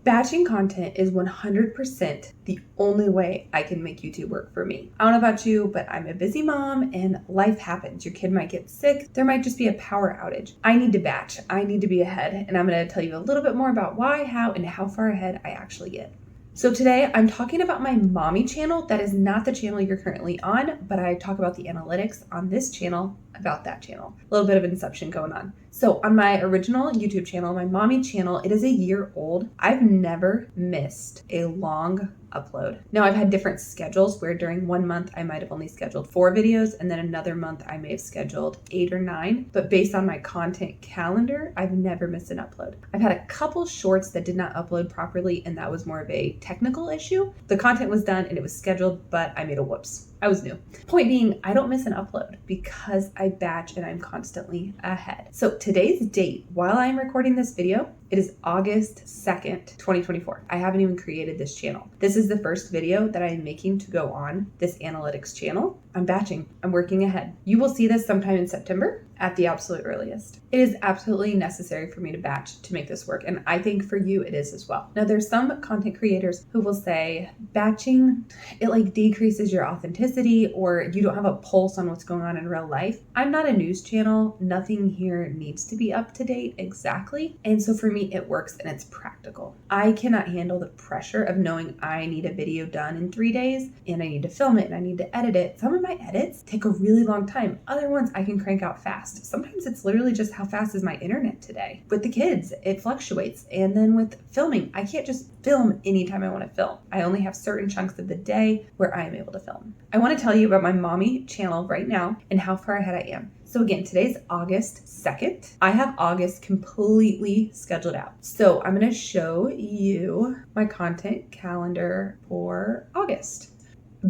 Batching content is 100% the only way I can make YouTube work for me. I don't know about you, but I'm a busy mom and life happens. Your kid might get sick. There might just be a power outage. I need to batch. I need to be ahead. And I'm going to tell you a little bit more about why, how, and how far ahead I actually get. So today I'm talking about my mommy channel. That is not the channel you're currently on, but I talk about the analytics on this channel about that channel. A little bit of inception going on. So on my original YouTube channel, my mommy channel, it is a year old. I've never missed a long upload. Now I've had different schedules where during 1 month I might have only scheduled 4 videos and then another month I may have scheduled 8 or 9, but based on my content calendar, I've never missed an upload. I've had a couple shorts that did not upload properly and that was more of a technical issue. The content was done and it was scheduled, but I made a whoops. I was new. Point being, I don't miss an upload because I batch and I'm constantly ahead. So today's date, while I'm recording this video, it is August 2nd, 2024. I haven't even created this channel. This is the first video that I'm making to go on this analytics channel. I'm batching. I'm working ahead. You will see this sometime in September at the absolute earliest. It is absolutely necessary for me to batch to make this work. And I think for you it is as well. Now there's some content creators who will say batching, it like decreases your authenticity or you don't have a pulse on what's going on in real life. I'm not a news channel. Nothing here needs to be up to date exactly. And so for me, it works and it's practical. I cannot handle the pressure of knowing I need a video done in 3 days and I need to film it and I need to edit it. Some of my edits take a really long time. Other ones I can crank out fast. Sometimes it's literally just how fast is my internet today. With the kids, it fluctuates. And then with filming, I can't just film anytime I want to film. I only have certain chunks of the day where I am able to film. I want to tell you about my mommy channel right now and how far ahead I am. So again, today's August 2nd. I have August completely scheduled out. So I'm going to show you my content calendar for August.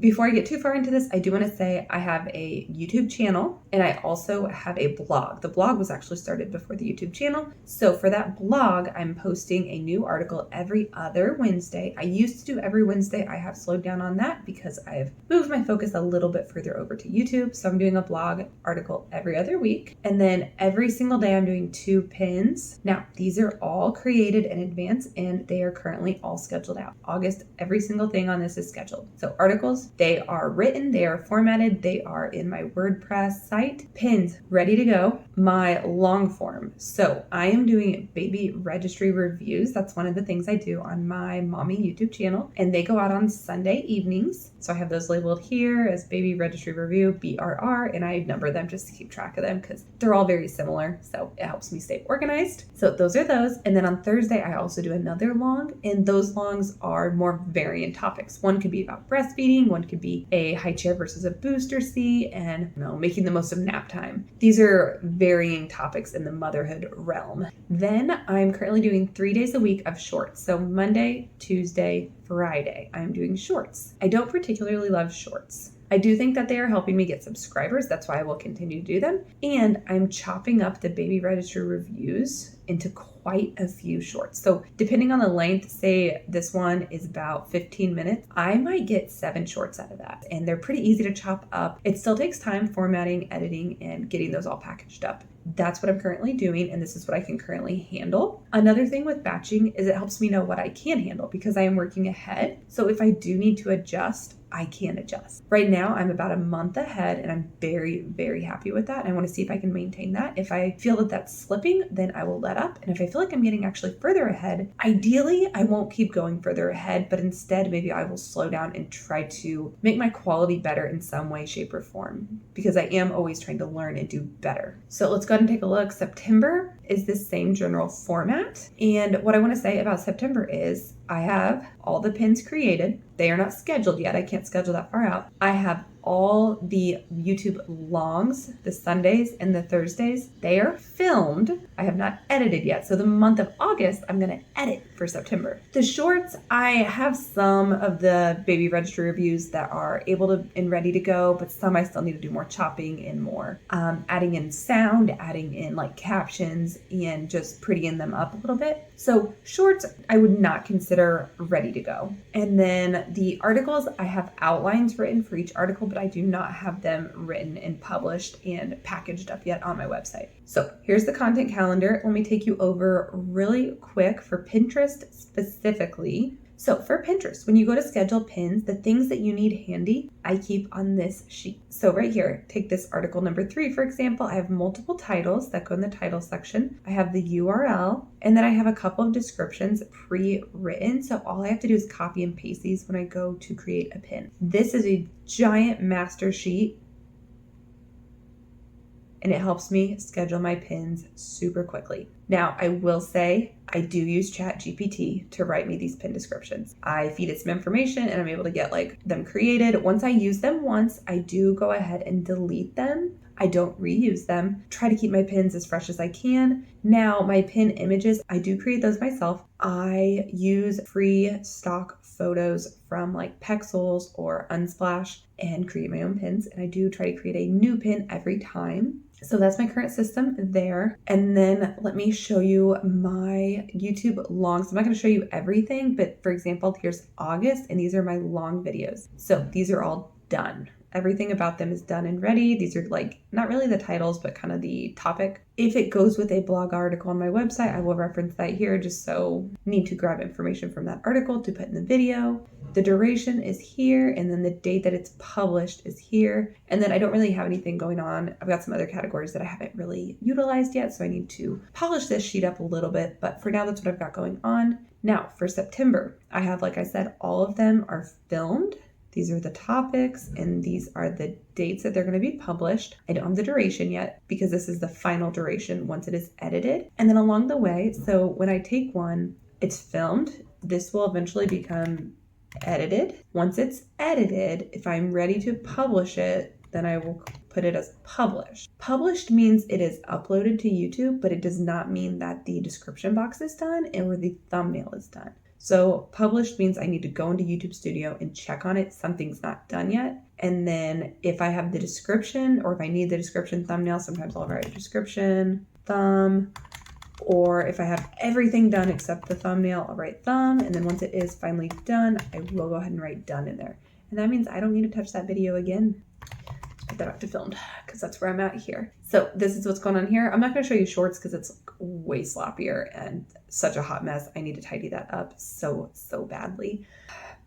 Before I get too far into this, I do want to say I have a YouTube channel and I also have a blog. The blog was actually started before the YouTube channel. So for that blog, I'm posting a new article every other Wednesday. I used to do every Wednesday. I have slowed down on that because I've moved my focus a little bit further over to YouTube. So I'm doing a blog article every other week. And then every single day I'm doing 2 pins. Now, these are all created in advance and they are currently all scheduled out. August, every single thing on this is scheduled. So articles, they are written, they are formatted, they are in my WordPress site. Pins, ready to go. My long form. So I am doing baby registry reviews. That's one of the things I do on my mommy YouTube channel. And they go out on Sunday evenings. So I have those labeled here as baby registry review, BRR, and I number them just to keep track of them because they're all very similar. So it helps me stay organized. So those are those. And then on Thursday, I also do another long, and those longs are more varying topics. One could be about breastfeeding, one could be a high chair versus a booster seat, and making the most of nap time. These are varying topics in the motherhood realm. Then I'm currently doing 3 days a week of shorts. So Monday, Tuesday, Friday, I'm doing shorts. I don't particularly love shorts. I do think that they are helping me get subscribers. That's why I will continue to do them. And I'm chopping up the baby registry reviews into quite a few shorts. So depending on the length, say this one is about 15 minutes, I might get 7 shorts out of that. And they're pretty easy to chop up. It still takes time formatting, editing, and getting those all packaged up. That's what I'm currently doing, and this is what I can currently handle. Another thing with batching is it helps me know what I can handle because I am working ahead. So if I do need to adjust, I can adjust. Right now, I'm about a month ahead and I'm very, very happy with that. I want to see if I can maintain that. If I feel that that's slipping, then I will let up. And if I feel like I'm getting actually further ahead, ideally, I won't keep going further ahead, but instead maybe I will slow down and try to make my quality better in some way, shape, or form because I am always trying to learn and do better. So let's go ahead and take a look. September is the same general format. And what I want to say about September is I have all the pins created. They are not scheduled yet. I can't schedule that far out. I have all the YouTube longs, the Sundays and the Thursdays. They are filmed. I have not edited yet. So the month of August, I'm going to edit for September. The shorts, I have some of the baby registry reviews that are able to and ready to go, but some I still need to do more chopping and more adding in sound, adding in like captions and just prettying them up a little bit. So shorts, I would not consider ready to go. And then the articles, I have outlines written for each article, but I do not have them written and published and packaged up yet on my website. So here's the content calendar. Let me take you over really quick for Pinterest specifically. So for Pinterest, when you go to schedule pins, the things that you need handy, I keep on this sheet. So right here, take this article number 3, for example. I have multiple titles that go in the title section. I have the URL, and then I have a couple of descriptions pre-written. So all I have to do is copy and paste these when I go to create a pin. This is a giant master sheet, and it helps me schedule my pins super quickly. Now, I will say I do use ChatGPT to write me these pin descriptions. I feed it some information and I'm able to get them created. Once I use them once, I do go ahead and delete them. I don't reuse them. Try to keep my pins as fresh as I can. Now, my pin images, I do create those myself. I use free stock photos from Pexels or Unsplash and create my own pins. And I do try to create a new pin every time. So that's my current system there. And then let me show you my YouTube longs. I'm not going to show you everything, but for example, here's August, and these are my long videos. So these are all done. Everything about them is done and ready. These are not really the titles, but kind of the topic. If it goes with a blog article on my website, I will reference that here just so need to grab information from that article to put in the video. The duration is here, and then the date that it's published is here. And then I don't really have anything going on. I've got some other categories that I haven't really utilized yet, so I need to polish this sheet up a little bit. But for now, that's what I've got going on. Now, for September, I have, like I said, all of them are filmed. These are the topics, and these are the dates that they're going to be published. I don't have the duration yet because this is the final duration once it is edited. And then along the way, so when I take one, it's filmed. This will eventually become edited. Once it's edited, if I'm ready to publish it, then I will put it as published. Published means it is uploaded to YouTube, but it does not mean that the description box is done or the thumbnail is done. So published means I need to go into YouTube Studio and check on it. Something's not done yet. And then if I have the description, or if I need the description thumbnail, sometimes I'll write a description, thumb, or if I have everything done except the thumbnail, I'll write thumb. And then once it is finally done, I will go ahead and write done in there. And that means I don't need to touch that video again. Put that back to filmed because that's where I'm at here. So this is what's going on here. I'm not going to show you shorts because it's way sloppier and such a hot mess. I need to tidy that up so badly.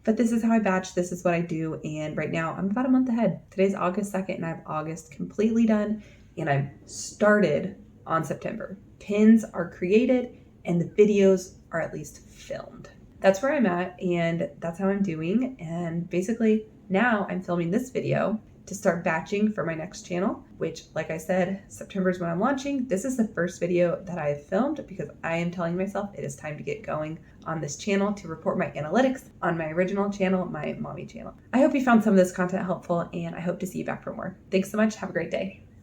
But this is how I batch. This is what I do. And right now I'm about a month ahead. Today's August 2nd and I have August completely done. And I've started on September. Pins are created and the videos are at least filmed. That's where I'm at and that's how I'm doing. And basically now I'm filming this video to start batching for my next channel, which, like I said, September is when I'm launching. This is the first video that I have filmed because I am telling myself it is time to get going on this channel to report my analytics on my original channel, my mommy channel. I hope you found some of this content helpful and I hope to see you back for more. Thanks so much. Have a great day.